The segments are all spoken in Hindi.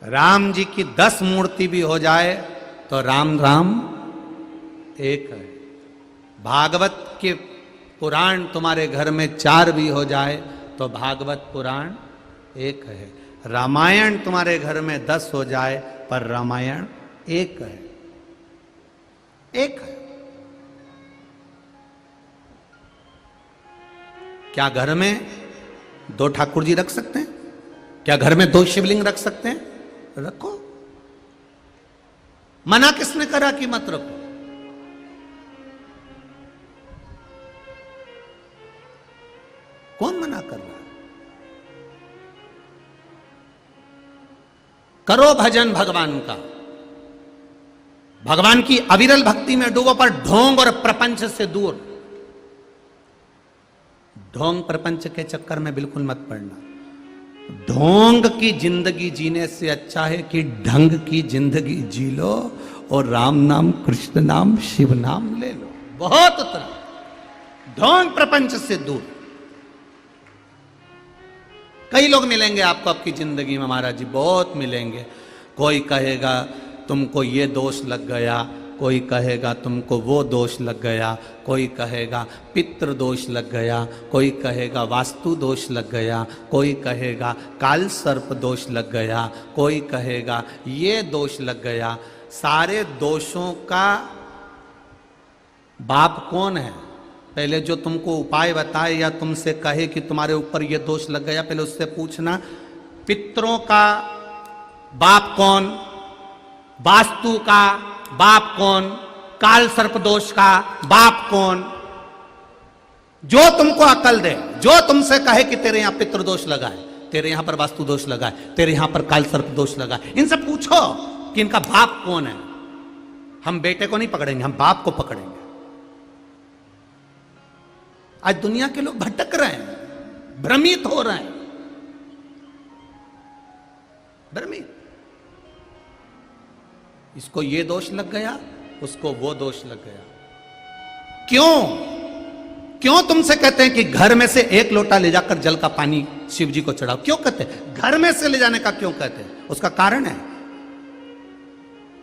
राम जी की 10 मूर्ति भी हो जाए तो राम राम एक है। भागवत के पुराण तुम्हारे घर में 4 भी हो जाए तो भागवत पुराण एक है। रामायण तुम्हारे घर में 10 हो जाए पर रामायण एक है, एक है। क्या घर में 2 ठाकुर जी रख सकते हैं? क्या घर में 2 शिवलिंग रख सकते हैं? रखो। मना किसने करा कि मत रखो? कौन मना कर रहा है? करो भजन भगवान का, भगवान की अविरल भक्ति में डूबो, पर ढोंग और प्रपंच से दूर। ढोंग प्रपंच के चक्कर में बिल्कुल मत पड़ना। ढोंग की जिंदगी जीने से अच्छा है कि ढंग की जिंदगी जी लो और राम नाम, कृष्ण नाम, शिव नाम ले लो, बहुत उतना। ढोंग प्रपंच से दूर। कई लोग मिलेंगे आपको आपकी जिंदगी में महाराज जी, बहुत मिलेंगे। कोई कहेगा तुमको ये दोष लग गया, कोई कहेगा तुमको वो दोष लग गया, कोई कहेगा पितृ दोष लग गया, कोई कहेगा वास्तु दोष लग गया, कोई कहेगा काल सर्प दोष लग गया, कोई कहेगा ये दोष लग गया। सारे दोषों का बाप कौन है? पहले जो तुमको उपाय बताए या तुमसे कहे कि तुम्हारे ऊपर ये दोष लग गया, पहले उससे पूछना पितरों का बाप कौन, वास्तु का बाप कौन, काल सर्प दोष का बाप कौन। जो तुमको अकल दे, जो तुमसे कहे कि तेरे यहां पितृ दोष लगा है, तेरे यहां पर वास्तु दोष लगा है, तेरे यहां पर काल सर्प दोष लगा है, इनसे पूछो कि इनका बाप कौन है। हम बेटे को नहीं पकड़ेंगे, हम बाप को पकड़ेंगे। आज दुनिया के लोग भटक रहे हैं, भ्रमित हो रहे हैं, भ्रमित। इसको ये दोष लग गया, उसको वो दोष लग गया। क्यों तुमसे कहते हैं कि घर में से 1 लोटा ले जाकर जल का पानी शिव जी को चढ़ाओ? क्यों कहते हैं? घर में से ले जाने का क्यों कहते हैं? उसका कारण है,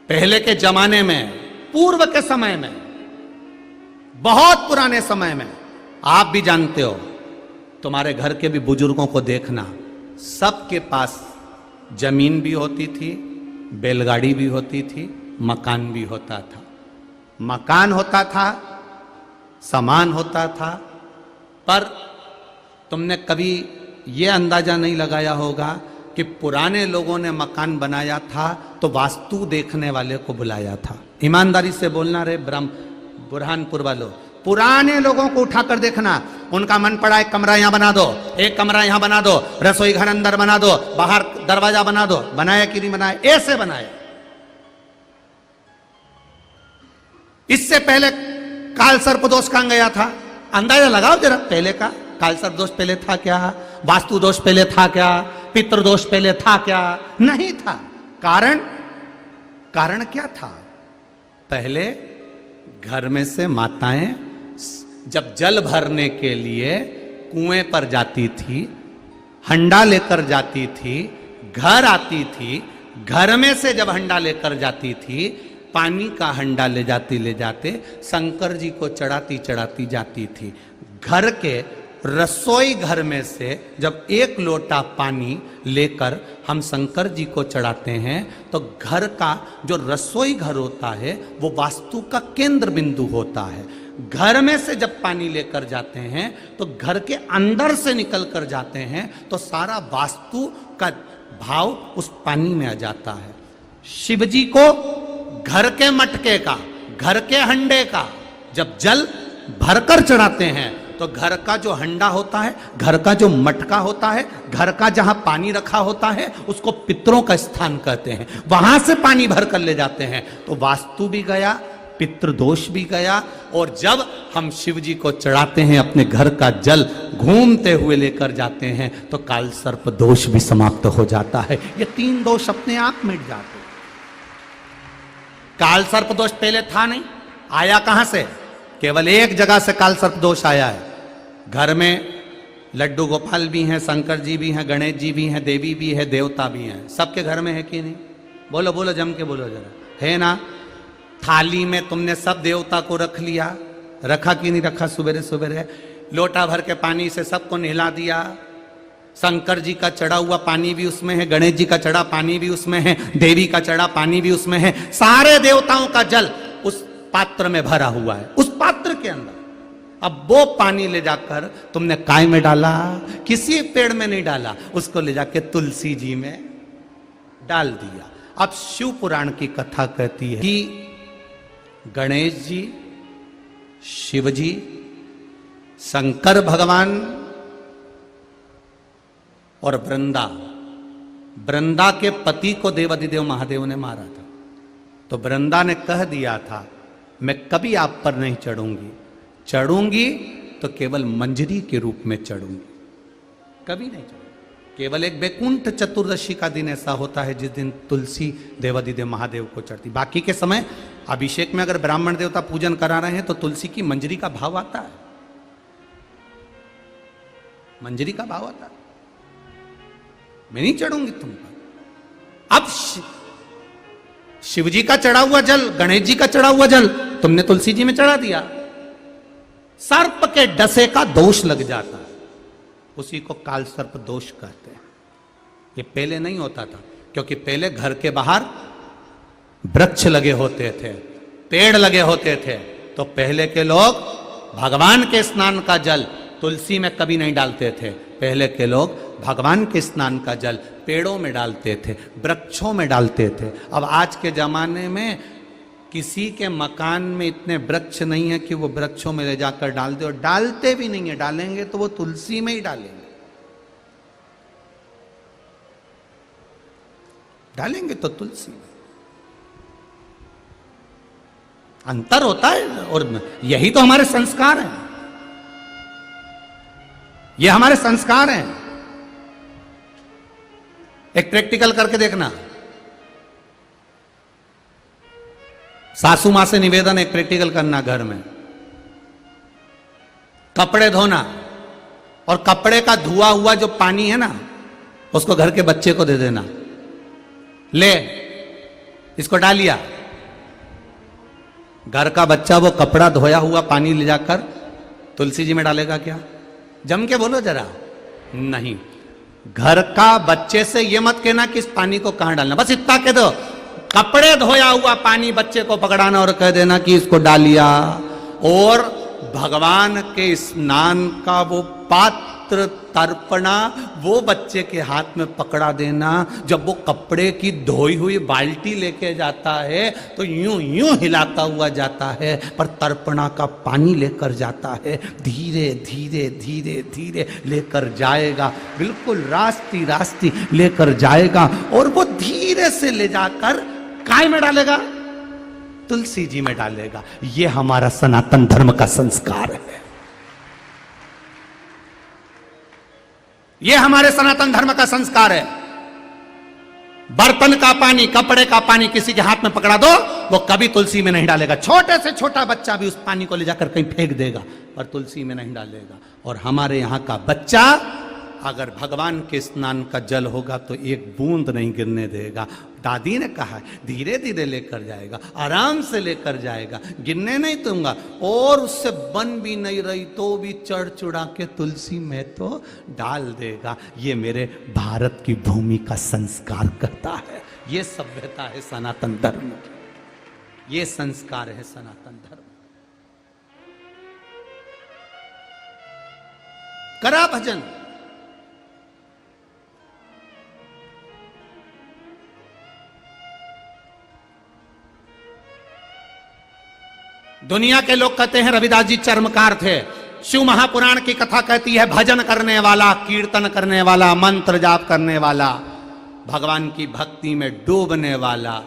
पहले के जमाने में, पूर्व के समय में, बहुत पुराने समय में, आप भी जानते हो, तुम्हारे घर के भी बुजुर्गों को देखना, सबके पास जमीन भी होती थी, बैलगाड़ी भी होती थी, मकान भी होता था। मकान होता था, सामान होता था, पर तुमने कभी यह अंदाजा नहीं लगाया होगा कि पुराने लोगों ने मकान बनाया था तो वास्तु देखने वाले को बुलाया था। ईमानदारी से बोलना रे बुरहानपुर वालों, पुराने लोगों को उठाकर देखना, उनका मन पड़ा एक कमरा यहां बना दो, एक कमरा यहां बना दो, रसोई घर अंदर बना दो, बाहर दरवाजा बना दो, बनाया कि नहीं बनाया? ऐसे बनाया। इससे पहले काल सर्प दोष कहां गया था? अंदाजा लगाओ जरा, पहले का काल सर्प दोष पहले था क्या? वास्तु दोष पहले था क्या? पितृ दोष पहले था क्या? नहीं था। कारण क्या था? पहले घर में से माताएं जब जल भरने के लिए कुएं पर जाती थी, हंडा लेकर जाती थी, घर आती थी, घर में से जब हंडा लेकर जाती थी, पानी का हंडा ले जाते शंकर जी को चढ़ाती जाती थी। घर के रसोई घर में से जब 1 लोटा पानी लेकर हम शंकर जी को चढ़ाते हैं तो घर का जो रसोई घर होता है वो वास्तु का केंद्र बिंदु होता है। घर में से जब पानी लेकर जाते हैं तो घर के अंदर से निकल कर जाते हैं तो सारा वास्तु का भाव उस पानी में आ जाता है। शिव जी को घर के मटके का, घर के हंडे का जब जल भरकर चढ़ाते हैं तो घर का जो हंडा होता है, घर का जो मटका होता है, घर का जहां पानी रखा होता है, उसको पितरों का स्थान कहते हैं। वहां से पानी भरकर ले जाते हैं तो वास्तु भी गया, पितृदोष भी गया। और जब हम शिव जी को चढ़ाते हैं, अपने घर का जल घूमते हुए लेकर जाते हैं तो काल सर्प दोष भी समाप्त हो जाता है। ये 3 दोष अपने आप मिट जाते हैं। काल सर्प दोष पहले था नहीं, आया कहां से? केवल एक जगह से काल सर्प दोष आया है। घर में लड्डू गोपाल भी हैं, शंकर जी भी हैं, गणेश जी भी हैं, देवी भी है, देवता भी हैं। सबके घर में है कि नहीं? बोलो बोलो, जम के बोलो जरा, है ना? थाली में तुमने सब देवता को रख लिया, रखा कि नहीं रखा? सुबेरे सुबेरे लोटा भर के पानी से सबको नहला दिया। शंकर जी का चढ़ा हुआ पानी भी उसमें है, गणेश जी का चढ़ा पानी भी उसमें है, देवी का चढ़ा पानी भी उसमें है। सारे देवताओं का जल उस पात्र में भरा हुआ है, उस पात्र के अंदर। अब वो पानी ले जाकर तुमने काय में डाला? किसी पेड़ में नहीं डाला, उसको ले जाके तुलसी जी में डाल दिया। अब शिव पुराण की कथा कहती है कि गणेश जी, शिव जी, शंकर भगवान और वृंदा के पति को देवादिदेव महादेव ने मारा था। तो वृंदा ने कह दिया था, मैं कभी आप पर नहीं चढ़ूंगी, चढ़ूंगी तो केवल मंजरी के रूप में चढ़ूंगी, कभी नहीं चढ़ूंगी। केवल एक बैकुंठ चतुर्दशी का दिन ऐसा होता है जिस दिन तुलसी देवादिदेव महादेव को चढ़ती। बाकी के समय अभिषेक में अगर ब्राह्मण देवता पूजन करा रहे हैं तो तुलसी की मंजरी का भाव आता है, मंजरी का भाव आता है। मैं नहीं चढ़ूंगी तुम पर। अब शिव जी का चढ़ा हुआ जल, गणेश जी का चढ़ा हुआ जल तुमने तुलसी जी में चढ़ा दिया, सर्प के डसे का दोष लग जाता है। उसी को काल सर्प दोष कहते हैं। ये पहले नहीं होता था, क्योंकि पहले घर के बाहर वृक्ष लगे होते थे, पेड़ लगे होते थे। तो पहले के लोग भगवान के स्नान का जल तुलसी में कभी नहीं डालते थे। पहले के लोग भगवान के स्नान का जल पेड़ों में डालते थे, वृक्षों में डालते थे। अब आज के जमाने में किसी के मकान में इतने वृक्ष नहीं है कि वो वृक्षों में ले जाकर डाल दे, और डालते भी नहीं है। डालेंगे तो वो तुलसी में ही डालेंगे, डालेंगे तो तुलसी में। अंतर होता है, और यही तो हमारे संस्कार हैं, ये हमारे संस्कार हैं। एक प्रैक्टिकल करके देखना। सासू मां से निवेदन, एक प्रैक्टिकल करना घर में। कपड़े धोना, और कपड़े का धुआ हुआ जो पानी है ना, उसको घर के बच्चे को दे देना। ले, इसको डालिया। घर का बच्चा वो कपड़ा धोया हुआ पानी ले जाकर तुलसी जी में डालेगा क्या? जम के बोलो जरा। नहीं, घर का बच्चे से ये मत कहना कि इस पानी को कहां डालना, बस इतना कह दो, कपड़े धोया हुआ पानी बच्चे को पकड़ाना और कह देना कि इसको डालिया। और भगवान के स्नान का वो पात्र तर्पणा वो बच्चे के हाथ में पकड़ा देना। जब वो कपड़े की धोई हुई बाल्टी लेके जाता है तो यूं यूं हिलाता हुआ जाता है, पर तर्पणा का पानी लेकर जाता है। धीरे धीरे धीरे धीरे लेकर जाएगा, बिल्कुल रास्ती रास्ती लेकर जाएगा, और वो धीरे से ले जाकर काय में डालेगा? तुलसी जी में डालेगा। ये हमारा सनातन धर्म का संस्कार है, ये हमारे सनातन धर्म का संस्कार है। बर्तन का पानी, कपड़े का पानी किसी के हाथ में पकड़ा दो, वो कभी तुलसी में नहीं डालेगा। छोटे से छोटा बच्चा भी उस पानी को ले जाकर कहीं फेंक देगा, पर तुलसी में नहीं डालेगा। और हमारे यहां का बच्चा अगर भगवान के स्नान का जल होगा तो एक बूंद नहीं गिरने देगा। दादी ने कहा धीरे धीरे लेकर जाएगा, आराम से लेकर जाएगा, गिरने नहीं दूंगा। और उससे बन भी नहीं रही तो भी चढ़ चुढ़ा के तुलसी में तो डाल देगा। ये मेरे भारत की भूमि का संस्कार कहता है। ये सभ्यता है सनातन धर्म, ये संस्कार है सनातन धर्म। करा भजन, दुनिया के लोग कहते हैं रविदास जी चर्मकार थे। शिव महापुराण की कथा कहती है भजन करने वाला, कीर्तन करने वाला, मंत्र जाप करने वाला, भगवान की भक्ति में डूबने वाला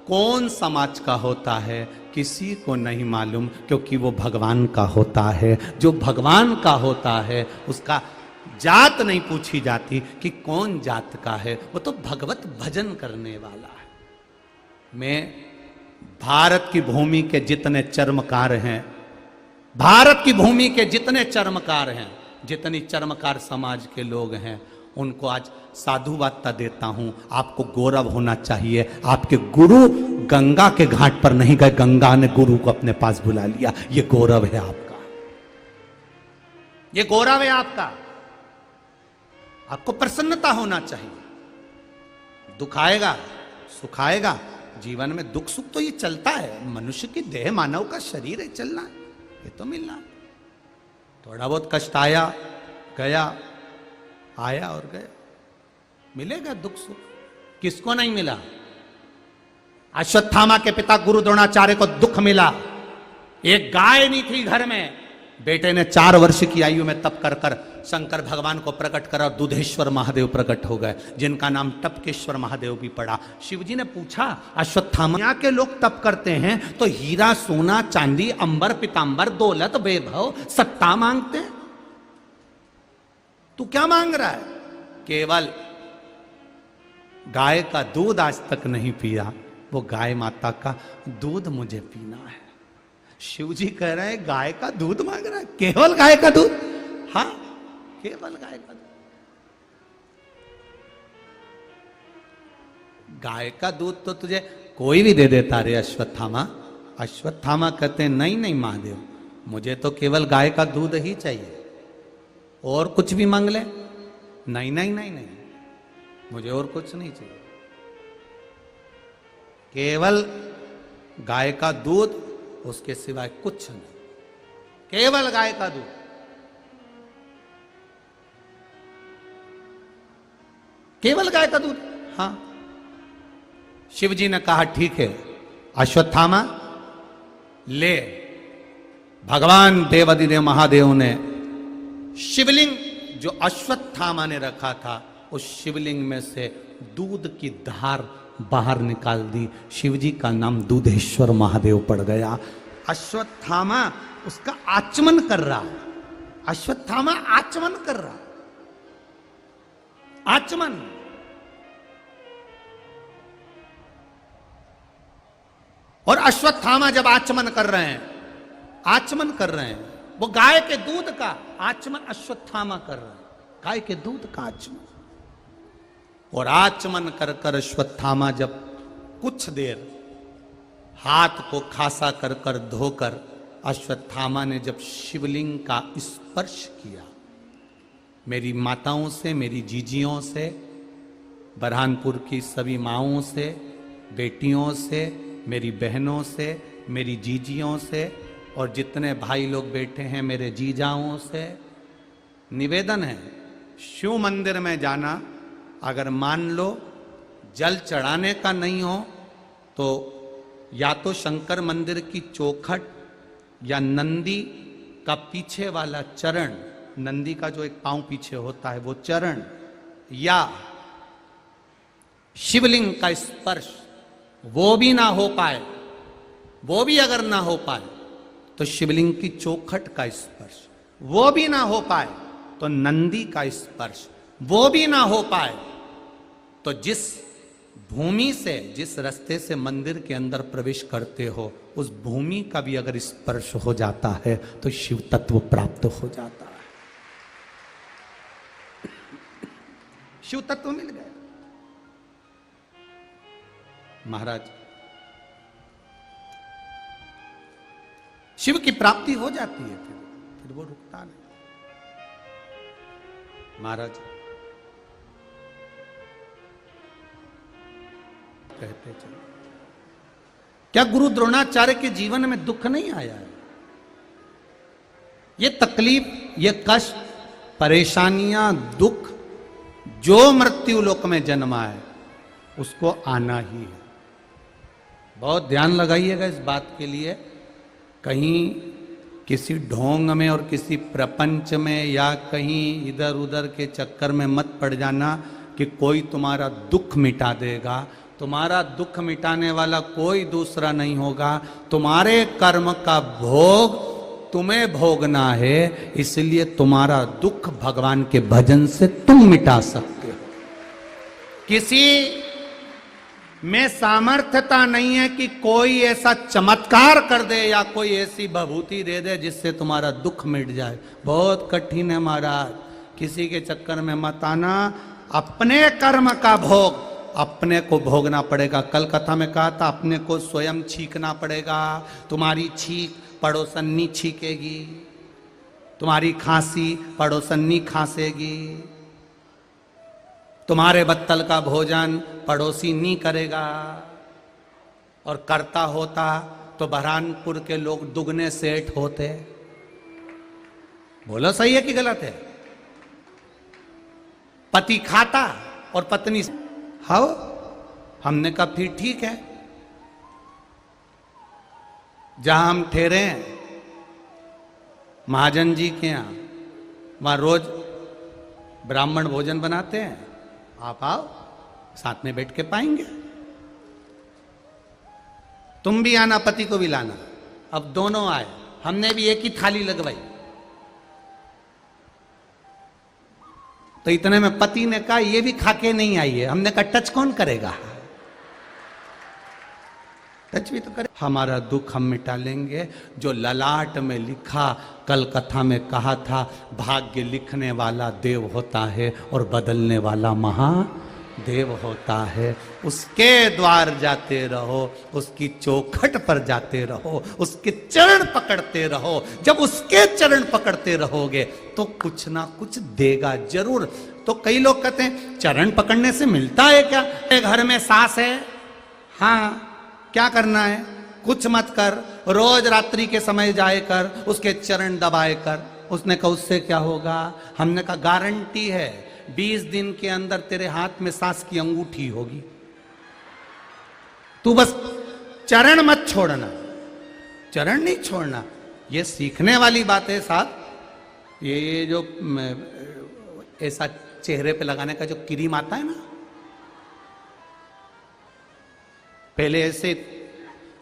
कौन समाज का होता है किसी को नहीं मालूम, क्योंकि वो भगवान का होता है। जो भगवान का होता है उसका जात नहीं पूछी जाती कि कौन जात का है, वो तो भगवत भजन करने वाला है। मैं भारत की भूमि के जितने चर्मकार हैं, भारत की भूमि के जितने चर्मकार हैं, जितनी चर्मकार समाज के लोग हैं उनको आज साधुवादता देता हूं। आपको गौरव होना चाहिए, आपके गुरु गंगा के घाट पर नहीं गए, गंगा ने गुरु को अपने पास बुला लिया। ये गौरव है आपका, ये गौरव है आपका। आपको प्रसन्नता होना चाहिए। दुख आएगा सुख आएगा, जीवन में दुख सुख तो ये चलता है, मनुष्य की देह मानव का शरीर है, चलना है, ये तो मिलना है। थोड़ा बहुत कष्ट आया गया, आया और गया, मिलेगा दुख सुख, किसको नहीं मिला। अश्वत्थामा के पिता गुरु द्रोणाचार्य को दुख मिला। एक गाय नहीं थी घर में, बेटे ने 4 वर्ष की आयु में तप कर कर शंकर भगवान को प्रकट करा, दूधेश्वर महादेव प्रकट हो गए, जिनका नाम टपकेश्वर महादेव भी पड़ा। शिवजी ने पूछा, अश्वत्थामा यहाँ के लोग तप करते हैं तो हीरा सोना चांदी अंबर पीतांबर दौलत वैभव सत्ता मांगते हैं, तू क्या मांग रहा है? केवल गाय का दूध आज तक नहीं पिया, वो गाय माता का दूध मुझे पीना है। शिवजी कह रहे हैं गाय का दूध मांग रहा है, केवल गाय का दूध? हाँ, केवल गाय का दूध। गाय का दूध तो तुझे कोई भी दे देता रे अश्वत्थामा। अश्वत्थामा कहते हैं नहीं नहीं महादेव, मुझे तो केवल गाय का दूध ही चाहिए, और कुछ भी मांग ले। नहीं नहीं नहीं नहीं, मुझे और कुछ नहीं चाहिए, केवल गाय का दूध, उसके सिवाय कुछ नहीं, केवल गाय का दूध। केवल गाय का दूध। हाँ, शिवजी ने कहा ठीक है अश्वत्थामा ले। भगवान देवाधिदेव महादेव ने शिवलिंग जो अश्वत्थामा ने रखा था, उस शिवलिंग में से दूध की धार बाहर निकाल दी। शिवजी का नाम दूधेश्वर महादेव पड़ गया। अश्वत्थामा उसका आचमन कर रहा, अश्वत्थामा आचमन कर रहा, आचमन। और अश्वत्थामा जब आचमन कर रहे हैं, आचमन कर रहे हैं, वो गाय के दूध का आचमन अश्वत्थामा कर रहे हैं, गाय के दूध का आचमन। और आचमन कर कर अश्वत्थामा जब कुछ देर हाथ को खासा कर कर धोकर अश्वत्थामा ने जब शिवलिंग का स्पर्श किया, मेरी माताओं से, मेरी जीजियों से, बरहानपुर की सभी माओं से, बेटियों से, मेरी बहनों से, मेरी जीजियों से, और जितने भाई लोग बैठे हैं मेरे जीजाओं से निवेदन है, शिव मंदिर में जाना, अगर मान लो जल चढ़ाने का नहीं हो तो या तो शंकर मंदिर की चौखट या नंदी का पीछे वाला चरण, नंदी का जो एक पांव पीछे होता है वो चरण, या शिवलिंग का स्पर्श, वो भी ना हो पाए, वो भी अगर ना हो पाए तो शिवलिंग की चौखट का स्पर्श, वो भी ना हो पाए तो नंदी का स्पर्श, वो भी ना हो पाए तो जिस भूमि से, जिस रास्ते से मंदिर के अंदर प्रवेश करते हो, उस भूमि का भी अगर स्पर्श हो जाता है तो शिव तत्व प्राप्त हो जाता है। शिव तत्व मिल गया महाराज, शिव की प्राप्ति हो जाती है, फिर वो रुकता नहीं। महाराज कहते चलो, क्या गुरु द्रोणाचार्य के जीवन में दुख नहीं आया है? ये तकलीफ, ये कष्ट, परेशानियां, दुख जो मृत्यु लोक में जन्मा है उसको आना ही है। बहुत ध्यान लगाइएगा इस बात के लिए, कहीं किसी ढोंग में और किसी प्रपंच में या कहीं इधर उधर के चक्कर में मत पड़ जाना कि कोई तुम्हारा दुख मिटा देगा। तुम्हारा दुख मिटाने वाला कोई दूसरा नहीं होगा, तुम्हारे कर्म का भोग तुम्हें भोगना है, इसलिए तुम्हारा दुख भगवान के भजन से तुम मिटा सकते हो। किसी में सामर्थ्यता नहीं है कि कोई ऐसा चमत्कार कर दे या कोई ऐसी भभूति दे दे जिससे तुम्हारा दुख मिट जाए। बहुत कठिन है महाराज, किसी के चक्कर में मत आना। अपने कर्म का भोग अपने को भोगना पड़ेगा। कल कथा में कहा था अपने को स्वयं छींकना पड़ेगा। तुम्हारी छींक पड़ोसन्नी छींकेगी, तुम्हारी खांसी पड़ोसन्नी खांसेगी, तुम्हारे बत्तल का भोजन पड़ोसी नहीं करेगा। और करता होता तो बरहानपुर के लोग दुगने सेठ होते। बोलो सही है कि गलत है? पति खाता और पत्नी हाँ, हमने कहा फिर ठीक है। जहां हम ठहरे हैं महाजन जी के यहां, वहां रोज ब्राह्मण भोजन बनाते हैं। आप आओ, साथ में बैठ के पाएंगे। तुम भी आना, पति को भी लाना। अब दोनों आए, हमने भी एक ही थाली लगवाई। तो इतने में पति ने कहा ये भी खाके नहीं आई है। हमने कहा टच कौन करेगा, टच भी तो करे। हमारा दुख हम मिटा लेंगे। जो ललाट में लिखा, कल कथा में कहा था, भाग्य लिखने वाला देव होता है और बदलने वाला महादेव होता है। उसके द्वार जाते रहो, उसकी चौखट पर जाते रहो, उसके चरण पकड़ते रहो। जब उसके चरण पकड़ते रहोगे तो कुछ ना कुछ देगा जरूर। तो कई लोग कहते हैं चरण पकड़ने से मिलता है क्या? घर में सास है, हाँ, क्या करना है? कुछ मत कर, रोज रात्रि के समय जाए कर, उसके चरण दबाए कर। उसने कहा उससे क्या होगा? हमने कहा गारंटी है 20 दिन के अंदर तेरे हाथ में सास की अंगूठी होगी। तू बस चरण मत छोड़ना, चरण नहीं छोड़ना। ये सीखने वाली बात है साहब। ये जो ऐसा चेहरे पे लगाने का जो क्रीम आता है ना, पहले ऐसे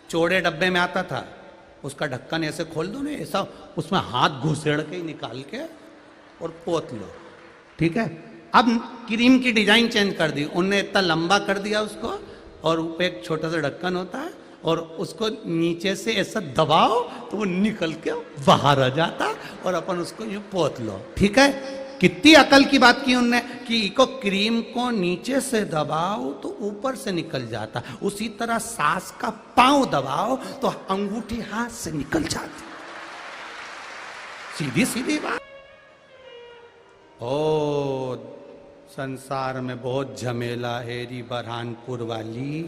चौड़े डब्बे में आता था, उसका ढक्कन ऐसे खोल दो ना, ऐसा उसमें हाथ घुसेड़ के निकाल के और पोत लो, ठीक है। अब क्रीम की डिजाइन चेंज कर दी उनने, इतना लंबा कर दिया उसको, और ऊपर एक छोटा सा ढक्कन होता है और उसको नीचे से ऐसा दबाओ तो वो निकल के बाहर आ जाता और अपन उसको यूं पोत लो, ठीक है। कितनी अकल की बात की उनने कि इको क्रीम को नीचे से दबाओ तो ऊपर से निकल जाता। उसी तरह सास का पांव दबाओ तो अंगूठी हाथ से निकल जाती। सीधी सीधी बात। ओ संसार में बहुत झमेला है री बरहानपुर वाली।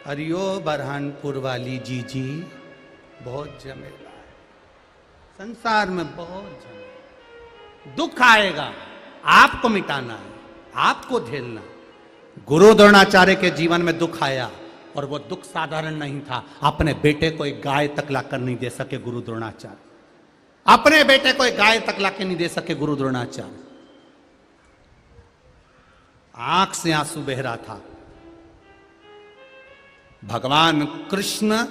अरियो बरहानपुर वाली जी बहुत झमेला है संसार में, बहुत झमेला। दुख आएगा, आपको मिटाना है, आपको झेलना। गुरु द्रोणाचार्य के जीवन में दुख आया और वो दुख साधारण नहीं था। अपने बेटे को एक गाय तक लाकर नहीं दे सके गुरु द्रोणाचार्य, अपने बेटे को एक गाय तक लाकर नहीं दे सके गुरु द्रोणाचार्य। आंख से आंसू बह रहा था। भगवान कृष्ण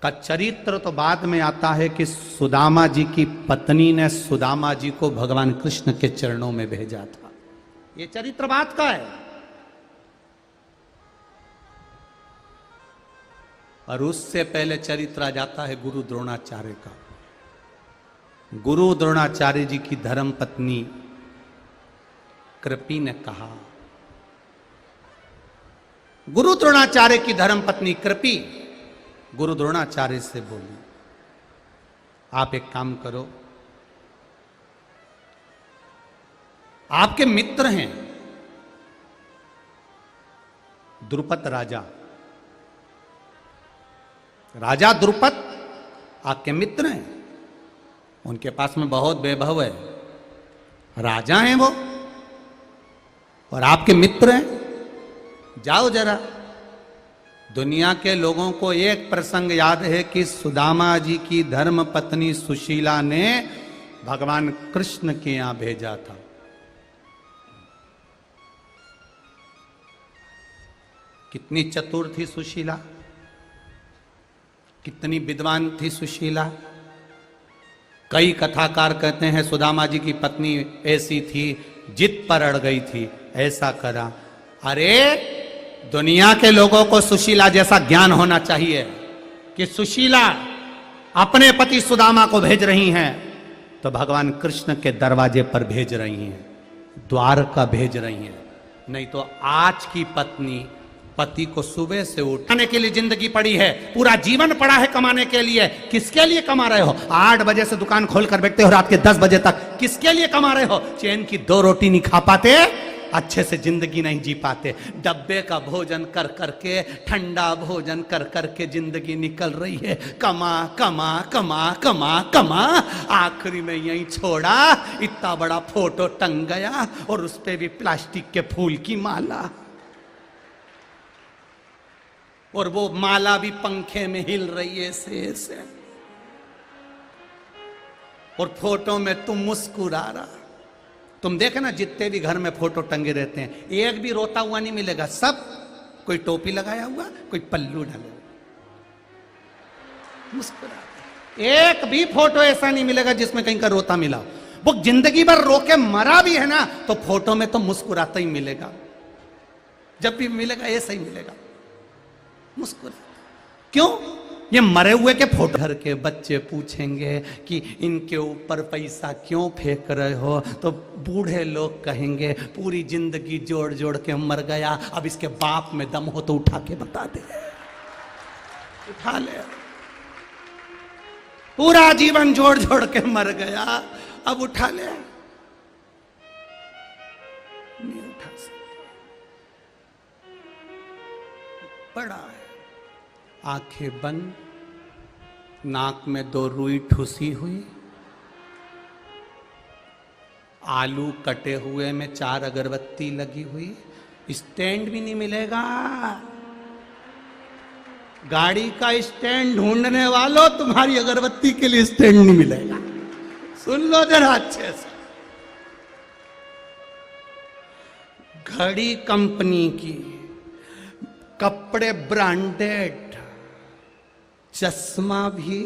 का चरित्र तो बाद में आता है कि सुदामा जी की पत्नी ने सुदामा जी को भगवान कृष्ण के चरणों में भेजा था। यह चरित्र बात का है। और उससे पहले चरित्र आ जाता है गुरु द्रोणाचार्य का। गुरु द्रोणाचार्य जी की धर्म पत्नी कृपी ने कहा, गुरु द्रोणाचार्य की धर्म पत्नी कृपी गुरु द्रोणाचार्य से बोली, आप एक काम करो, आपके मित्र हैं द्रुपद राजा, राजा द्रुपद आपके मित्र हैं, उनके पास में बहुत वैभव है, राजा हैं वो और आपके मित्र हैं। जाओ जरा। दुनिया के लोगों को एक प्रसंग याद है कि सुदामा जी की धर्म पत्नी सुशीला ने भगवान कृष्ण के यहां भेजा था। कितनी चतुर थी सुशीला, कितनी विद्वान थी सुशीला। कई कथाकार कहते हैं सुदामा जी की पत्नी ऐसी थी जिद पर अड़ गई थी, ऐसा करा। अरे दुनिया के लोगों को सुशीला जैसा ज्ञान होना चाहिए कि सुशीला अपने पति सुदामा को भेज रही हैं तो भगवान कृष्ण के दरवाजे पर भेज रही हैं, द्वारका भेज रही हैं। नहीं तो आज की पत्नी पति को सुबह से उठाने के लिए जिंदगी पड़ी है, पूरा जीवन पड़ा है कमाने के लिए। किसके लिए कमा रहे हो? 8 बजे से दुकान खोल कर बैठते हो रात के 10 बजे तक, किसके लिए कमा रहे हो? चैन की 2 रोटी नहीं खा पाते, अच्छे से जिंदगी नहीं जी पाते। डब्बे का भोजन कर करके, ठंडा भोजन कर करके जिंदगी निकल रही है। कमा कमा कमा कमा कमा, आखिरी में यही छोड़ा, इतना बड़ा फोटो टंग गया और उस पे भी प्लास्टिक के फूल की माला, और वो माला भी पंखे में हिल रही है ऐसे, और फोटो में तुम मुस्कुरा रहा। तुम देखे ना जितने भी घर में फोटो टंगे रहते हैं, एक भी रोता हुआ नहीं मिलेगा, सब कोई टोपी लगाया हुआ, कोई पल्लू डाले मुस्कुरा। एक भी फोटो ऐसा नहीं मिलेगा जिसमें कहीं का रोता मिला। वो जिंदगी भर रो के मरा भी है ना तो फोटो में तो मुस्कुराता ही मिलेगा, जब भी मिलेगा ऐसा ही मिलेगा, मुस्कुरा। क्यों? ये मरे हुए के फोटो। घर के बच्चे पूछेंगे कि इनके ऊपर पैसा क्यों फेंक रहे हो, तो बूढ़े लोग कहेंगे पूरी जिंदगी जोड़ जोड़ के मर गया, अब इसके बाप में दम हो तो उठा के बता दे, उठा ले। पूरा जीवन जोड़ जोड़ के मर गया, अब उठा ले। नहीं उठा सकते, बड़ा है। आंखें बंद, नाक में 2 रुई ठुसी हुई, आलू कटे हुए में 4 अगरबत्ती लगी हुई, स्टैंड भी नहीं मिलेगा। गाड़ी का स्टैंड ढूंढने वालों, तुम्हारी अगरबत्ती के लिए स्टैंड नहीं मिलेगा। सुन लो जरा अच्छे से। घड़ी कंपनी की, कपड़े ब्रांडेड, चश्मा भी